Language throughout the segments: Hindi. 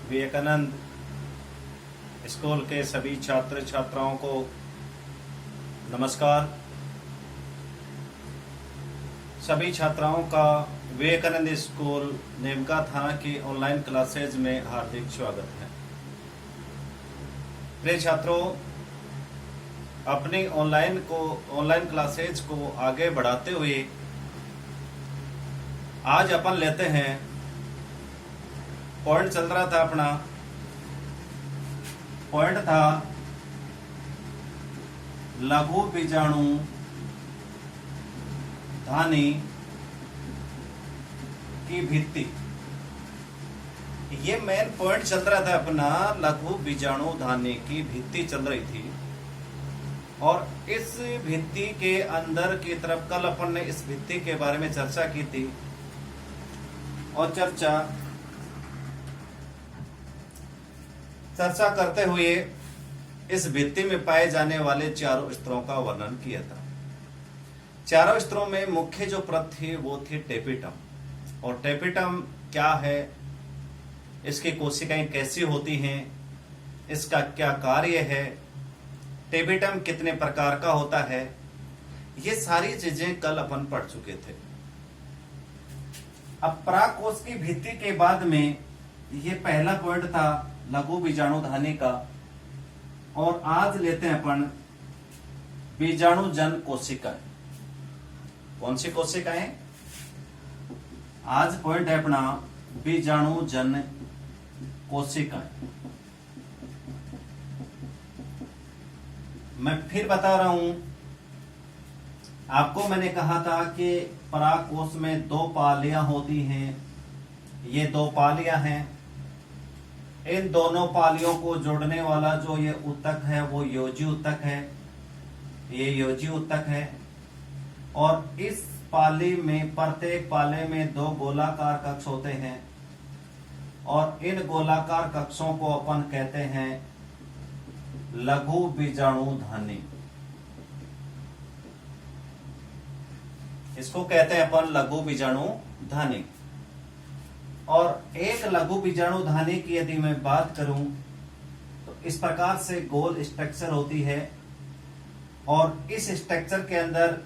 विवेकानंद स्कूल के सभी छात्र छात्राओं को नमस्कार। सभी छात्राओं का विवेकानंद स्कूल नेमका थाना की ऑनलाइन क्लासेज में हार्दिक स्वागत है। प्रिय छात्रों, अपनी ऑनलाइन क्लासेज को आगे बढ़ाते हुए आज अपन लेते हैं, पॉइंट चल रहा था अपना, पॉइंट था लघु बीजाणु धानी की भित्ति। ये मेन पॉइंट चल रहा था अपना, लघु बीजाणु धानी की भित्ति चल रही थी। और इस भित्ति के अंदर की तरफ कल अपन ने इस भित्ति के बारे में चर्चा की थी और चर्चा करते हुए इस भित्ति में पाए जाने वाले चारों स्तरों का वर्णन किया था। चारों स्तरों में मुख्य जो परत थी वो थी टेपिटम। और टेपिटम क्या है, इसकी कोशिकाएं कैसी होती हैं, इसका क्या कार्य है, टेपिटम कितने प्रकार का होता है, ये सारी चीजें कल अपन पढ़ चुके थे। अब पराकोश की भित्ति के बाद में ये पहला पॉइंट था लघु बीजाणु धानी का। और आज लेते हैं अपन बीजाणु जन कोशिकाएं। कौन सी कोशिकाएं? आज पॉइंट है अपना बीजाणु जन कोशिकाएं। मैं फिर बता रहा हूं आपको, मैंने कहा था कि पराकोश में दो पालियां होती हैं। ये दो पालियां हैं, इन दोनों पालियों को जोड़ने वाला जो ये ऊतक है वो योजी ऊतक है, ये योजी ऊतक है। और इस पाली में, प्रत्येक पाले में दो गोलाकार कक्ष होते हैं और इन गोलाकार कक्षों को अपन कहते हैं लघु बीजाणु धानी। इसको कहते हैं अपन लघु बीजाणु धानी। और एक लघु बीजाणु धानी की यदि मैं बात करूं तो इस प्रकार से गोल स्ट्रक्चर होती है। और इस स्ट्रक्चर के अंदर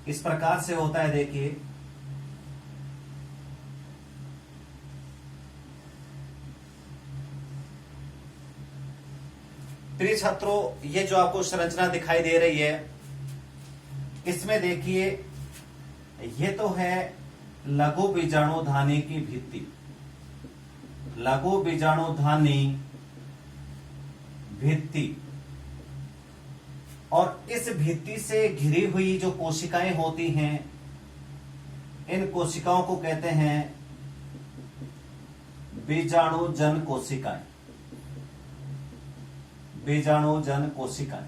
इस प्रकार से होता है, देखिए प्रिय छात्रों, ये जो आपको संरचना दिखाई दे रही है, इसमें देखिए ये तो है लघु बीजाणु धानी की भित्ति। लघु बीजाणु धानी भित्ति। और इस भित्ति से घिरी हुई जो कोशिकाएं होती हैं, इन कोशिकाओं को कहते हैं बीजाणु जन कोशिकाएं। बीजाणु जन कोशिकाएं।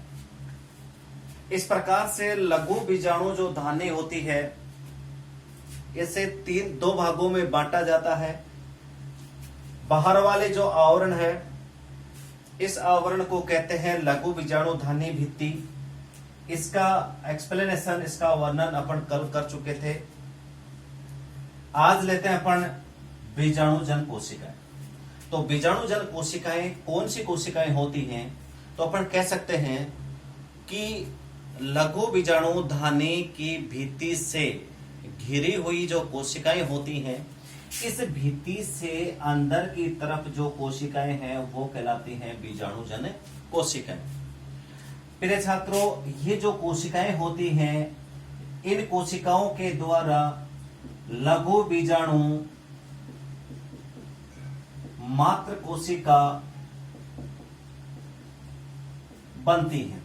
इस प्रकार से लघु बीजाणु जो धानी होती है, इसे दो भागों में बांटा जाता है। बाहर वाले जो आवरण है, इस आवरण को कहते हैं लघु बीजाणु धानी भित्ति। इसका एक्सप्लेनेशन, इसका वर्णन अपन कल कर चुके थे। आज लेते हैं अपन बीजाणु जन कोशिकाएं। तो बीजाणु जन कोशिकाएं कौन सी कोशिकाएं होती हैं? तो अपन कह सकते हैं कि लघु बीजाणु धानी की भित्ति से घिरी हुई जो कोशिकाएं होती हैं, इस भित्ति से अंदर की तरफ जो कोशिकाएं हैं वो कहलाती हैं बीजाणु जन कोशिकाएं। प्रिय छात्रों, ये जो कोशिकाएं होती हैं, इन कोशिकाओं के द्वारा लघु बीजाणु मात्र कोशिका बनती है।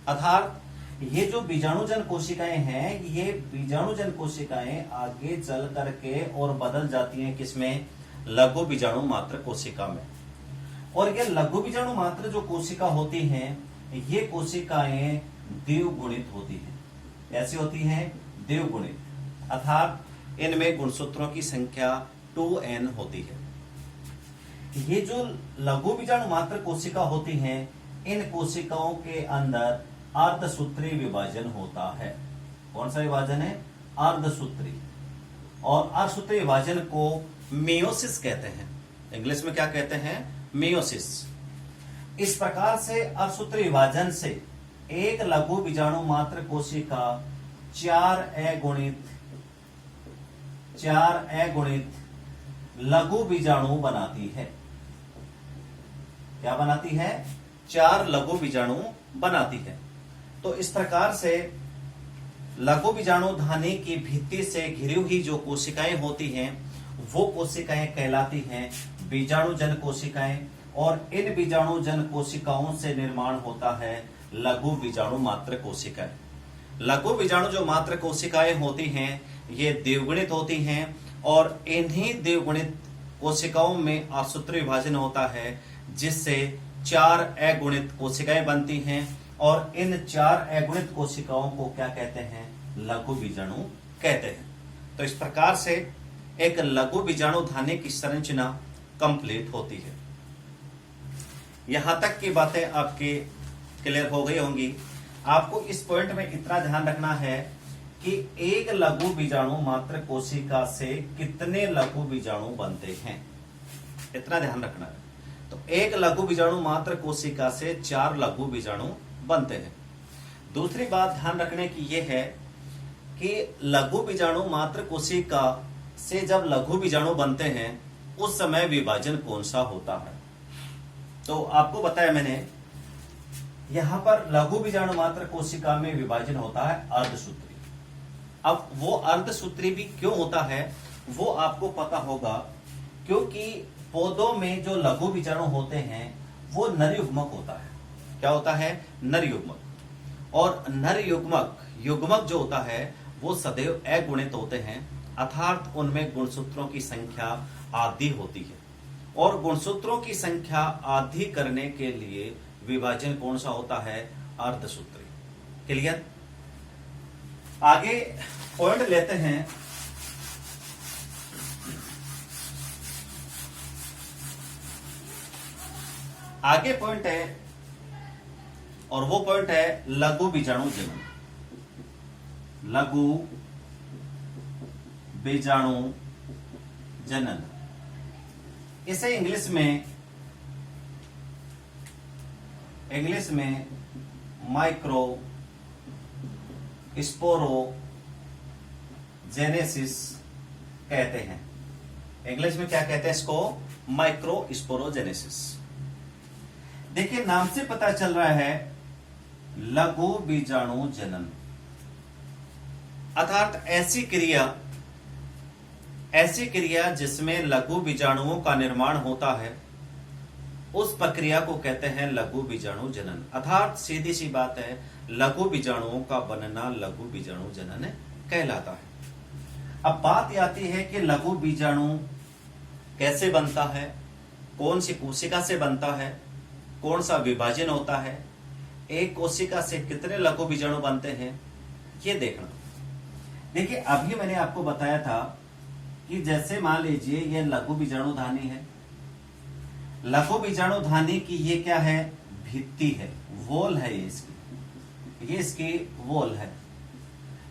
अर्थात ये जो बीजाणुजन कोशिकाएं हैं, ये बीजाणुजन कोशिकाएं आगे चल करके और बदल जाती हैं किसमें? लघु बीजाणु मात्र कोशिका में। और ये लघु बीजाणु मात्र जो कोशिका होती हैं, ये कोशिकाएं द्विगुणित होती हैं। ऐसी होती हैं द्विगुणित, अर्थात इनमें गुणसूत्रों की संख्या 2n होती है। ये जो लघु बीजाणु मात्र कोशिका होती हैं, इन कोशिकाओं के अंदर अर्धसूत्री विभाजन होता है। कौन सा विभाजन है? अर्धसूत्री। और अर्धसूत्री विभाजन को मेयोसिस कहते हैं। इंग्लिश में क्या कहते हैं, मियोसिस। इस प्रकार से अर्धसूत्री विभाजन से एक लघु बीजाणु मात्र कोशिका 4 अगुणित लघु बीजाणु बनाती है। क्या बनाती है, 4 लघु बीजाणु बनाती है। तो इस प्रकार से लघु बीजाणु धानी की भित्ति से घिरी हुई जो कोशिकाएं होती हैं वो कोशिकाएं कहलाती हैं बीजाणु जन कोशिकाएं, और इन बीजाणु जन कोशिकाओं से निर्माण होता है लघु बीजाणु मात्र कोशिकाएं। लघु बीजाणु जो मात्र कोशिकाएं होती हैं ये द्विगुणित होती हैं, और इन्हीं द्विगुणित कोशिकाओं में अर्धसूत्री विभाजन होता है जिससे 4 अगुणित कोशिकाएं बनती हैं, और इन 4 अगुणित कोशिकाओं को क्या कहते हैं, लघु बीजाणु कहते हैं। तो इस प्रकार से एक लघु बीजाणु धानी की संरचना कंप्लीट होती है। यहां तक की बातें आपकी क्लियर हो गई होंगी। आपको इस पॉइंट में इतना ध्यान रखना है कि एक लघु बीजाणु मात्र कोशिका से कितने लघु बीजाणु बनते हैं, इतना ध्यान रखना है। तो एक लघु बीजाणु मात्र कोशिका से 4 लघु बीजाणु बनते हैं। दूसरी बात ध्यान रखने की यह है कि लघु बीजाणु मात्र कोशिका से जब लघु बीजाणु बनते हैं उस समय विभाजन कौन सा होता है। तो आपको बताया मैंने, यहां पर लघु बीजाणु मात्र कोशिका में विभाजन होता है अर्धसूत्री। अब वो अर्धसूत्री भी क्यों होता है वो आपको पता होगा, क्योंकि पौधों में जो लघु बीजाणु होते हैं वो नर युग्मक होता है। क्या होता है, नर युग्मक। और नर युग्मक जो होता है वो सदैव अगुणित होते हैं, अर्थात उनमें गुणसूत्रों की संख्या आधी होती है, और गुणसूत्रों की संख्या आधी करने के लिए विभाजन कौन सा होता है, अर्धसूत्री। क्लियर। आगे पॉइंट लेते हैं। आगे पॉइंट है, और वो पॉइंट है लघु बीजाणु जनन। लघु बीजाणु जनन, इसे इंग्लिश में माइक्रो स्पोरोजेनेसिस कहते हैं। इंग्लिश में क्या कहते हैं इसको, माइक्रो स्पोरोजेनेसिस। देखिए नाम से पता चल रहा है लघु बीजाणु जनन, अर्थात ऐसी क्रिया जिसमें लघु बीजाणुओं का निर्माण होता है उस प्रक्रिया को कहते हैं लघु बीजाणु जनन। अर्थात सीधी सी बात है, लघु बीजाणुओं का बनना लघु बीजाणु जनन कहलाता है। अब बात आती है कि लघु बीजाणु कैसे बनता है, कौन सी कोशिका से बनता है, कौन सा विभाजन होता है, एक कोशिका से कितने लघु बीजाणु बनते हैं, ये देखना। देखिए अभी मैंने आपको बताया था कि जैसे मान लीजिए ये लघु बीजाणु धानी है। लघु बीजाणु धानी की ये क्या है, भित्ति है, वॉल है ये इसकी वॉल है।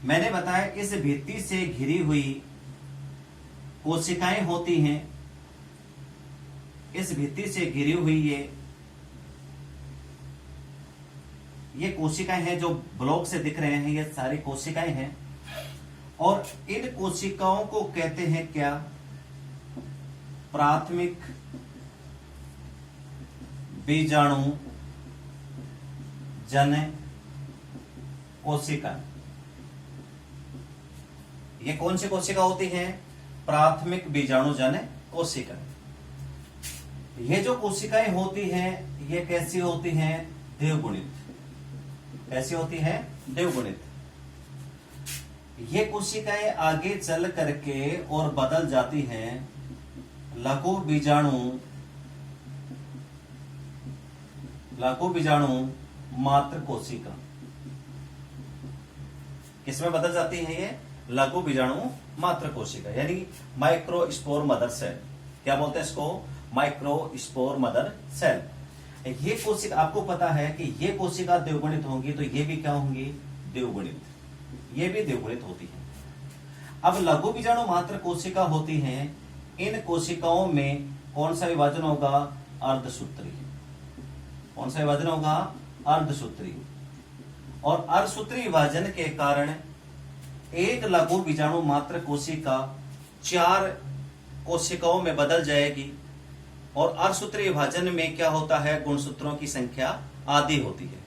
मैंने बताया इस भित्ति से घिरी हुई कोशिकाएं होती हैं। इस भित्ति से घिरी हुई ये कोशिकाएं हैं जो ब्लॉक से दिख रहे हैं, ये सारी कोशिकाएं हैं, और इन कोशिकाओं को कहते हैं क्या, प्राथमिक बीजाणु जन कोशिका। ये कौन सी कोशिका होती है, प्राथमिक बीजाणु जन कोशिका। ये जो कोशिकाएं होती हैं ये कैसी होती हैं, देवगुणित। कैसी होती हैं, देवगुणित। ये कोशिकाएं आगे चल करके और बदल जाती हैं लघु बीजाणु मात्र कोशिका। किसमें बदल जाती है ये, लघु बीजाणु मात्र कोशिका, यानी माइक्रोस्पोर मदर सेल। क्या बोलते हैं इसको, माइक्रोस्पोर मदर सेल। ये कोशिका, आपको पता है कि ये कोशिका द्विगुणित होंगी तो ये भी क्या होंगी, द्विगुणित। ये भी द्विगुणित होती है। अब लघु बीजाणु मात्र कोशिका होती हैं, इन कोशिकाओं में कौन सा विभाजन होगा? अर्धसूत्री। कौन सा विभाजन होगा? अर्धसूत्री। और अर्धसूत्री विभाजन के कारण एक लघु बीजाणु मात्र कोशिका 4 कोशिकाओं में बदल जाएगी। और अर्धसूत्री विभाजन में क्या होता है? गुणसूत्रों की संख्या आधी होती है।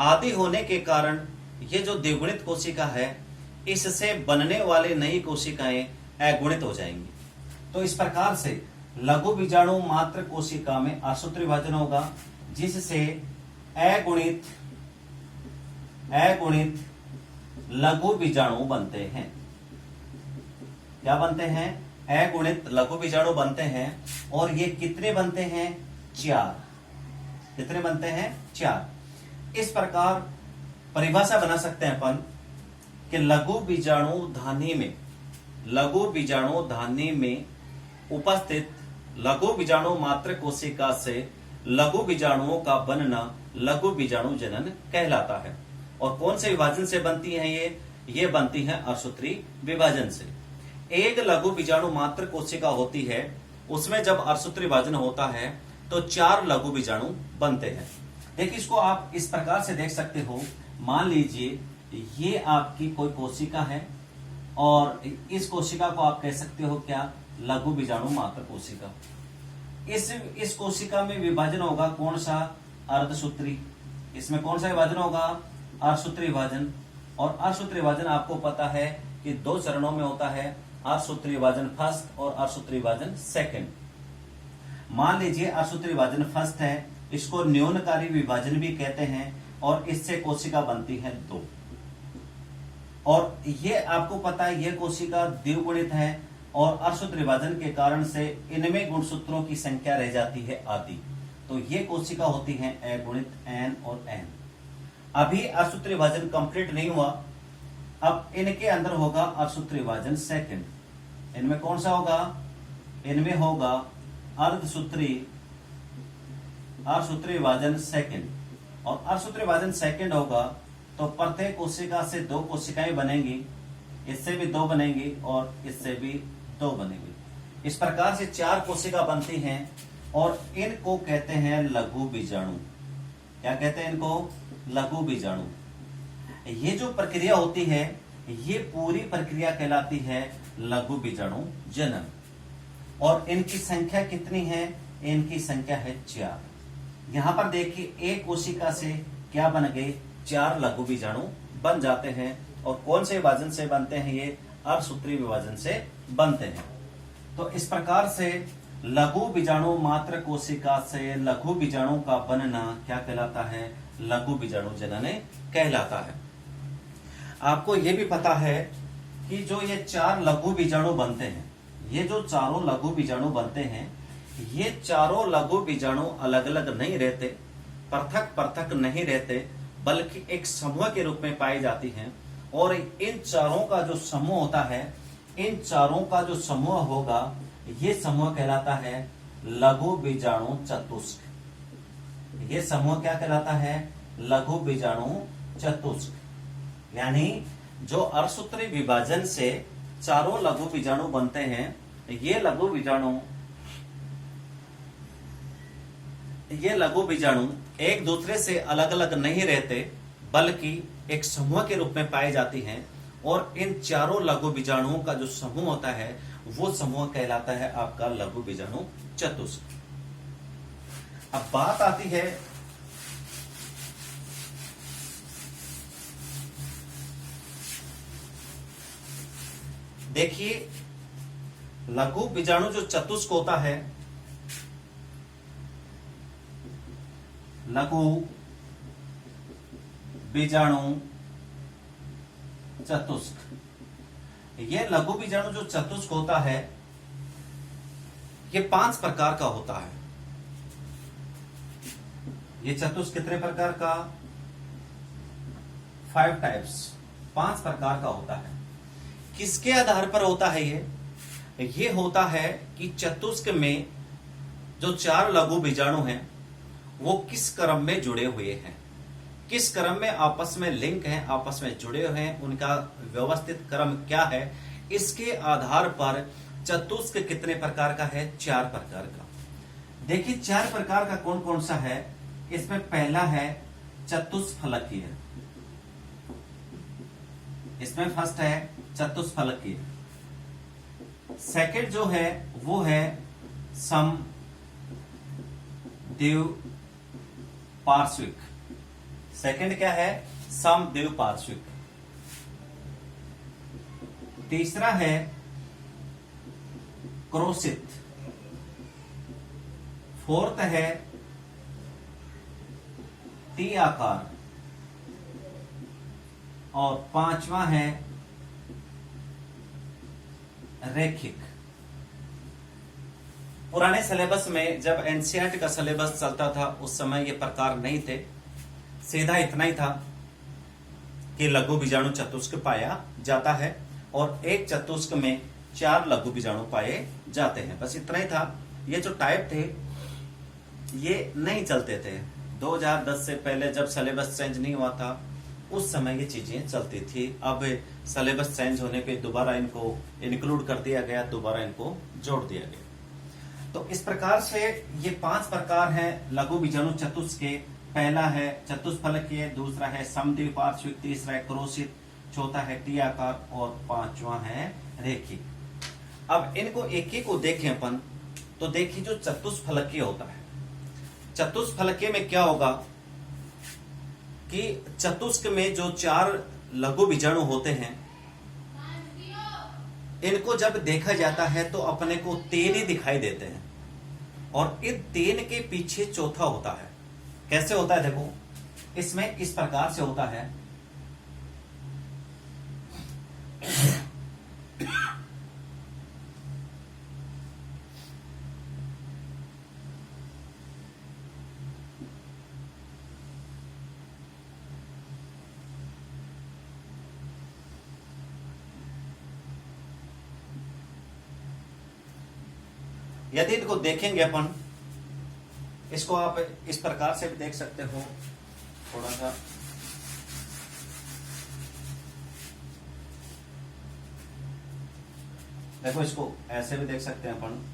आधी होने के कारण ये जो द्विगुणित कोशिका है, इससे बनने वाली नई कोशिकाएं अगुणित हो जाएंगी। तो इस प्रकार से लघु बीजाणु मात्र कोशिका में अर्धसूत्री विभाजन होगा, जिससे अगुणित लघु बीजाणु बनते हैं। क्या बनते हैं? अगुणित लघु बीजाणु बनते हैं। और ये कितने बनते हैं? 4। कितने बनते हैं? 4। इस प्रकार परिभाषा बना सकते हैं अपन कि लघु बीजाणु धानी में उपस्थित लघु बीजाणु मात्र कोशिका से लघु बीजाणुओं का बनना लघु बीजाणु जनन कहलाता है। और कौन से विभाजन से बनती हैं ये बनती हैं अर्धसूत्री विभाजन से। एक लघु बीजाणु मात्र कोशिका होती है, उसमें जब अर्धसूत्री विभाजन होता है तो 4 लघु बीजाणु बनते हैं। देखिए, इसको आप इस प्रकार से देख सकते हो। मान लीजिए ये आपकी कोई कोशिका है और इस कोशिका को आप कह सकते हो क्या? लघु बीजाणु मात्र कोशिका। इस कोशिका में विभाजन होगा कौन सा? अर्धसूत्री। इसमें कौन सा विभाजन होगा? अर्धसूत्री विभाजन। और अर्धसूत्री विभाजन आपको पता है कि 2 चरणों में होता है, अर्धसूत्री विभाजन फर्स्ट और अर्धसूत्री विभाजन सेकंड। मान लीजिए अर्धसूत्री विभाजन फर्स्ट है, इसको न्यूनकारी विभाजन भी कहते हैं, और इससे कोशिका बनती है 2। और ये आपको पता है ये कोशिका द्विगुणित है, और अर्धसूत्री विभाजन के कारण से इनमें गुणसूत्रों की संख्या रह जाती है आधी। तो ये कोशिका होती है अगुणित N और N। अभी अर्धसूत्री विभाजन कंप्लीट नहीं हुआ, अब इनके अंदर होगा अर्धसूत्री विभाजन सेकंड। इनमें कौन सा होगा? इनमें होगा अर्धसूत्री विभाजन सेकंड। और अर्धसूत्री विभाजन सेकंड होगा तो प्रत्येक कोशिका से 2 कोशिकाएं बनेंगी, इससे भी 2 बनेंगी और इससे भी 2 बनेंगी। इस प्रकार से 4 कोशिका बनती हैं, और इनको कहते हैं लघु बीजाणु। क्या कहते हैं इनको? लघु बीजाणु। ये जो प्रक्रिया होती है, ये पूरी प्रक्रिया कहलाती है लघु बीजाणु जनन। और इनकी संख्या कितनी है? इनकी संख्या है 4। यहां पर देखिए, एक कोशिका से क्या बन गए? 4 लघु बीजाणु बन जाते हैं। और कौन से विभाजन से बनते हैं? ये अर्धसूत्री विभाजन से बनते हैं। तो इस प्रकार से लघु बीजाणु मात्र कोशिका से लघु बीजाणु का बनना क्या कहलाता है? लघु बीजाणु जनन कहलाता है। आपको यह भी पता है कि जो ये 4 लघु बीजाणु बनते हैं, ये जो चारों लघु बीजाणु बनते हैं, ये चारों लघु बीजाणु अलग अलग नहीं रहते, पृथक पृथक नहीं रहते, बल्कि एक समूह के रूप में पाई जाती हैं। और इन चारों का जो समूह होता है, इन चारों का जो समूह होगा, ये समूह कहलाता है लघु बीजाणु चतुष्क। ये समूह क्या कहलाता है? लघु बीजाणु चतुष्क। यानी जो अर्धसूत्री विभाजन से चारों लघु बीजाणु बनते हैं, ये लघु बीजाणु एक दूसरे से अलग अलग नहीं रहते, बल्कि एक समूह के रूप में पाए जाती हैं। और इन चारों लघु बीजाणुओं का जो समूह होता है, वो समूह कहलाता है आपका लघु बीजाणु चतुष्क। अब बात आती है देखिए, लघु बीजाणु जो चतुष्क होता है, लघु बीजाणु चतुष्क, ये लघु बीजाणु जो चतुष्क होता है, ये 5 प्रकार का होता है। ये चतुष्क कितने प्रकार का? 5 टाइप्स, 5 प्रकार का होता है। किसके आधार पर होता है ये होता है कि चतुष्क में जो 4 लघु बीजाणु हैं, वो किस क्रम में जुड़े हुए हैं, किस क्रम में आपस में लिंक हैं, आपस में जुड़े हुए हैं, उनका व्यवस्थित क्रम क्या है, इसके आधार पर चतुष्क कितने प्रकार का है? 4 प्रकार का। देखिए 4 प्रकार का कौन कौन सा है। इसमें पहला है चतुष्फलकीय, इसमें फर्स्ट है चतुष्फलकीय। सेकंड जो है वो है समद्विपार्श्विक। सेकंड क्या है? समद्विपार्श्विक। तीसरा है क्रोशित। फोर्थ है टी आकार। और पांचवा है रेखिक। पुराने सिलेबस में जब एनसीईआरटी का सिलेबस चलता था उस समय ये प्रकार नहीं थे, सीधा इतना ही था कि लघु बीजाणु चतुष्क पाया जाता है और एक चतुष्क में 4 लघु बीजाणु पाए जाते हैं, बस इतना ही था। ये जो टाइप थे ये नहीं चलते थे। 2010 से पहले जब सिलेबस चेंज नहीं हुआ था उस समय ये चीजें चलती थी। अब सिलेबस चेंज होने पे दोबारा इनको इंक्लूड कर दिया गया, दोबारा इनको जोड़ दिया गया। तो इस प्रकार से ये 5 प्रकार हैं लघु बीजाणु चतुष्क के। पहला है चतुष्फलकीय, दूसरा है समद्विपार्श्विक, तीसरा है क्रोशित, चौथा है टी आकार और पांचवा है रेखिक। अब इनको एक एक को देखें अपन, तो देखिए जो चतुष्फलकीय होता है, चतुष्फलकीय में क्या होगा कि चतुष्क में जो 4 लघु बीजाणु होते हैं इनको जब देखा जाता है तो अपने को 3 ही दिखाई देते हैं और इन 3 के पीछे चौथा होता है। कैसे होता है देखो, इसमें इस प्रकार से होता है। यदि इनको देखेंगे अपन, इसको आप इस प्रकार से भी देख सकते हो, थोड़ा सा देखो, इसको ऐसे भी देख सकते हैं अपन।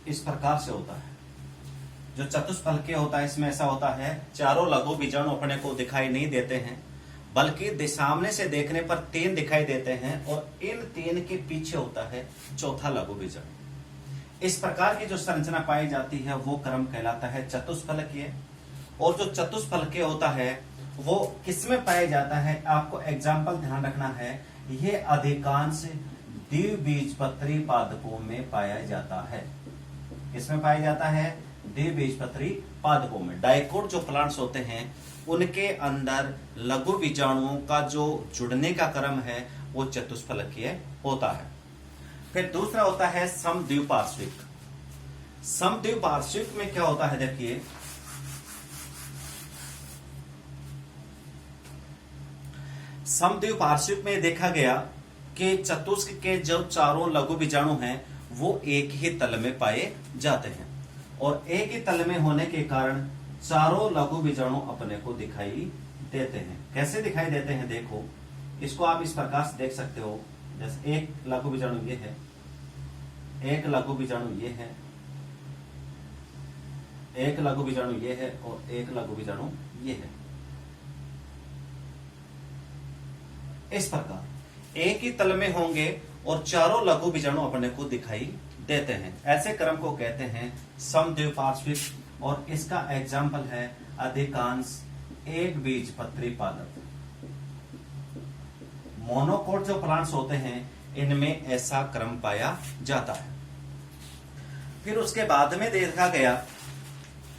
इस प्रकार से होता है। जो चतुष्फलकीय होता है इसमें ऐसा होता है, चारों लघु बीजाणु अपने को दिखाई नहीं देते हैं, बल्कि सामने से देखने पर 3 दिखाई देते हैं और इन 3 के पीछे होता है चौथा लघु बीजाणु। इस प्रकार की जो संरचना पाई जाती है वो क्रम कहलाता है चतुष्फलकीय। और जो चतुष्फलकीय होता है वो किसमें पाया जाता है, आपको एग्जाम्पल ध्यान रखना है, ये अधिकांश द्विबीजपत्री पादपों में पाया जाता है। किसमें पाया जाता है? द्विबीजपत्री पादपों में। डाइकोट जो प्लांट्स होते हैं उनके अंदर लघु बीजाणुओं का जो जुड़ने का क्रम है वो चतुष्फलकीय होता है। फिर दूसरा होता है समद्विपार्श्विक। समद्विपार्श्विक में क्या होता है देखिए, समद्विपार्श्विक में देखा गया कि चतुष्क के जो चारों लघु बीजाणु हैं वो एक ही तल में पाए जाते हैं और एक ही तल में होने के कारण चारों लघु बीजाणु अपने को दिखाई देते हैं। कैसे दिखाई देते हैं देखो, इसको आप इस प्रकार से देख सकते हो। जैसे एक लघु बीजाणु ये है, एक लघु बीजाणु ये है, एक लघु बीजाणु ये है और एक लघु बीजाणु ये है। इस प्रकार एक ही तल में होंगे और चारों लघु बीजाणु अपने को दिखाई देते हैं। ऐसे क्रम को कहते हैं समद्विपार्श्विक और इसका एग्जाम्पल है अधिकांश एक बीजपत्री पादप। मोनोकोट जो प्लांट्स होते हैं इनमें ऐसा क्रम पाया जाता है। फिर उसके बाद में देखा गया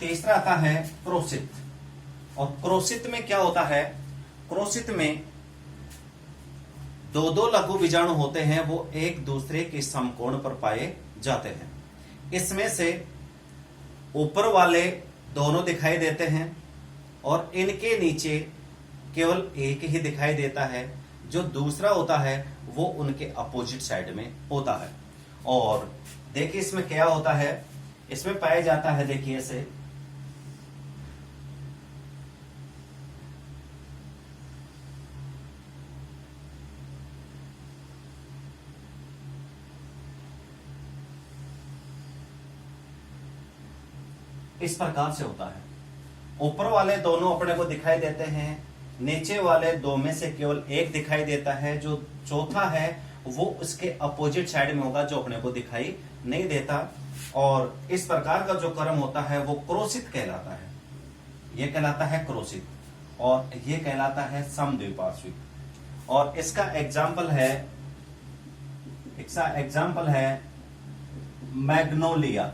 तीसरा आता है क्रोशित। और क्रोशित में क्या होता है, क्रोशित में 2 लघु बीजाणु होते हैं, वो एक दूसरे के समकोण पर पाए जाते हैं। इसमें से ऊपर वाले दोनों दिखाई देते हैं और इनके नीचे केवल एक ही दिखाई देता है। जो दूसरा होता है वो उनके अपोजिट साइड में होता है। और देखिए इसमें क्या होता है, इसमें पाया जाता है, देखिए ऐसे इस प्रकार से होता है। ऊपर वाले दोनों अपने को दिखाई देते हैं, नीचे वाले दो में से केवल एक दिखाई देता है, जो चौथा है वो उसके अपोजिट साइड में होगा, जो अपने को दिखाई नहीं देता। और इस प्रकार का जो क्रम होता है वो क्रोशित कहलाता है। ये कहलाता है क्रोशित और ये कहलाता है समद्विपार्श्विक। और इसका एग्जाम्पल है मैग्नोलिया।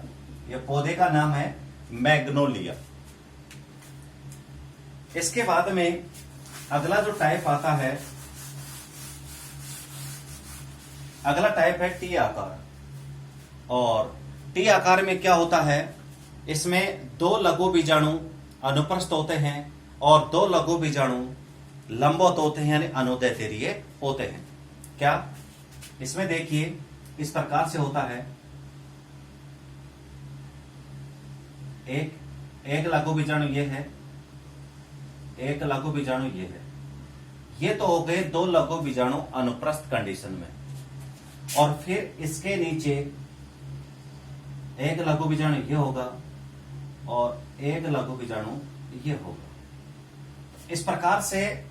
ये पौधे का नाम है मैग्नोलिया। इसके बाद में अगला जो टाइप आता है, अगला टाइप है टी आकार। और टी आकार में क्या होता है, इसमें दो लघु बीजाणु अनुप्रस्थ होते हैं और दो लघु बीजाणु लंबवत होते हैं, यानी अनुदैर्ध्य होते हैं। क्या इसमें देखिए इस प्रकार से होता है, एक लघु बीजाणु ये है, एक लघु बीजाणु ये है। ये तो हो गए दो लघु बीजाणु अनुप्रस्थ कंडीशन में। और फिर इसके नीचे एक लघु बीजाणु ये होगा और एक लघु बीजाणु ये होगा। इस प्रकार से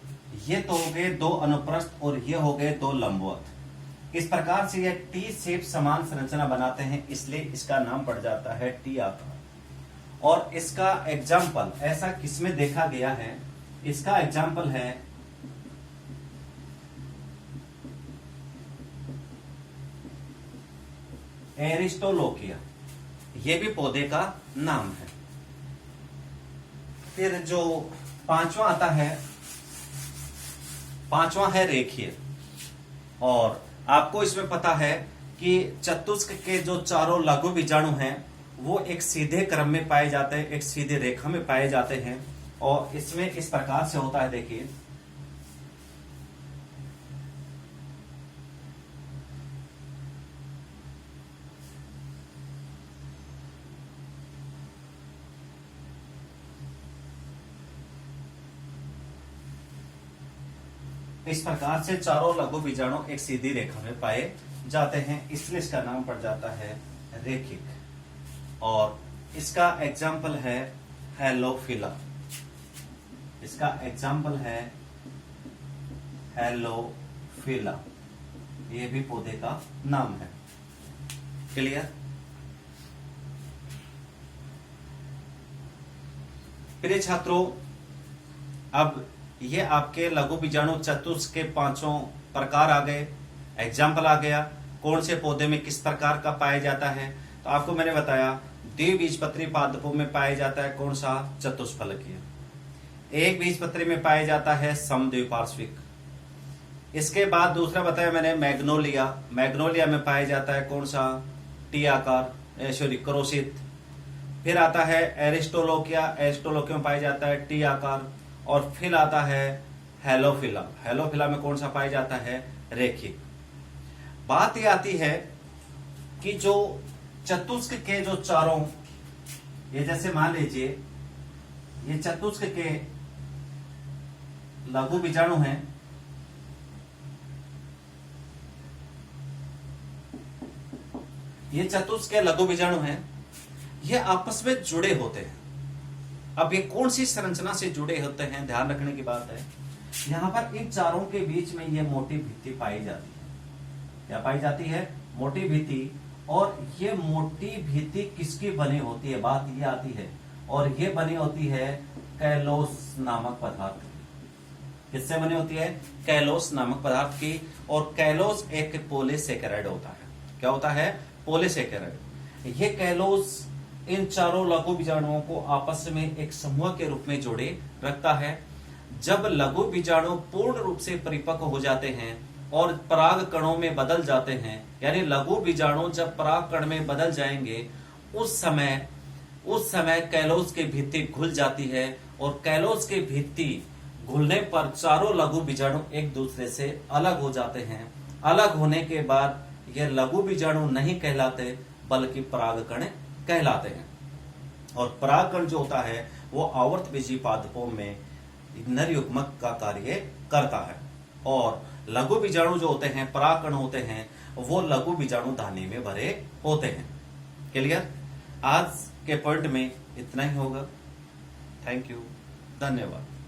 ये तो हो गए दो अनुप्रस्थ और ये हो गए दो लंबवत। इस प्रकार से ये टी शेप समान संरचना बनाते हैं, इसलिए इसका नाम पड़ जाता है टी आकार। और इसका एग्जाम्पल ऐसा किसमें देखा गया है, इसका एग्जाम्पल है एरिस्टोलोकिया। ये भी पौधे का नाम है। फिर जो पांचवा आता है, पांचवा है रेखीय। और आपको इसमें पता है कि चतुष्क के जो चारों लघु बीजाणु हैं वो एक सीधे क्रम में पाए जाते हैं, एक सीधे रेखा में पाए जाते हैं। और इसमें इस प्रकार से होता है, देखिए इस प्रकार से चारों लघु बीजाणु एक सीधी रेखा में पाए जाते हैं, इसलिए इसका नाम पड़ जाता है रेखिक। और इसका एग्जाम्पल है हेलोफिला। इसका एग्जाम्पल है हेलोफिला। ये भी पौधे का नाम है। क्लियर? प्रिय छात्रों, अब ये आपके लघु बीजाणु चतुष्क के पांचों प्रकार आ गए, एग्जाम्पल आ गया कौन से पौधे में किस प्रकार का पाया जाता है। तो आपको मैंने बताया द्विबीजपत्री पादपों में पाया जाता है कौन सा, चतुष्फलकीय। एक बीजपत्री में पाया जाता है समद्विपार्श्विक। इसके बाद दूसरा बताया मैंने मैग्नोलिया। मैग्नोलिया में पाया जाता है कौन सा, टी आकार, क्रोशित। फिर आता है एरिस्टोलोकिया। एरिस्टोलोकिया में पाया जाता है टी आकार। और फिर आता है हेलोफिला। हेलोफिला में कौन सा पाया जाता है, रेखिक। बात यह आती है कि जो चतुष्क के जो चारों, ये जैसे मान लीजिए ये चतुष्क के लघु बीजाणु हैं, ये चतुष्क के लघु बीजाणु हैं, ये आपस में जुड़े होते हैं। अब ये कौन सी संरचना से जुड़े होते हैं, ध्यान रखने की बात है। यहां पर इन चारों के बीच में ये मोटी भित्ति पाई जाती है। क्या पाई जाती है, मोटी भित्ति। और ये मोटी भित्ति किसकी बनी होती है, बात ये आती है। और ये बनी होती है कैलोस नामक पदार्थ की। किससे बनी होती है, कैलोस नामक पदार्थ की। और कैलोस एक पॉलीसेकेराइड होता है। क्या होता है, पॉलीसेकेराइड। ये कैलोस इन चारों लघु बीजाणुओं को आपस में एक समूह के रूप में जोड़े रखता है। जब लघु बीजाणु पूर्ण रूप से परिपक्व हो जाते हैं और पराग कणों में बदल जाते हैं, यानी लघु बीजाणु जब पराग कण में बदल जाएंगे, उस समय कैलोस की भित्ति घुल जाती है। और कैलोस की भित्ति घुलने पर चारों लघु बीजाणु एक दूसरे से अलग हो जाते हैं। अलग होने के बाद यह लघु बीजाणु नहीं कहलाते बल्कि परागकण कहलाते हैं। और परागकण जो होता है वो आवर्तबीजी पादपों में नर युग्मक का कार्य करता है। और लघु बीजाणु जो होते हैं, परागकण होते हैं, वो लघु बीजाणु धानी में भरे होते हैं। क्लियर? आज के पॉइंट में इतना ही होगा। थैंक यू, धन्यवाद।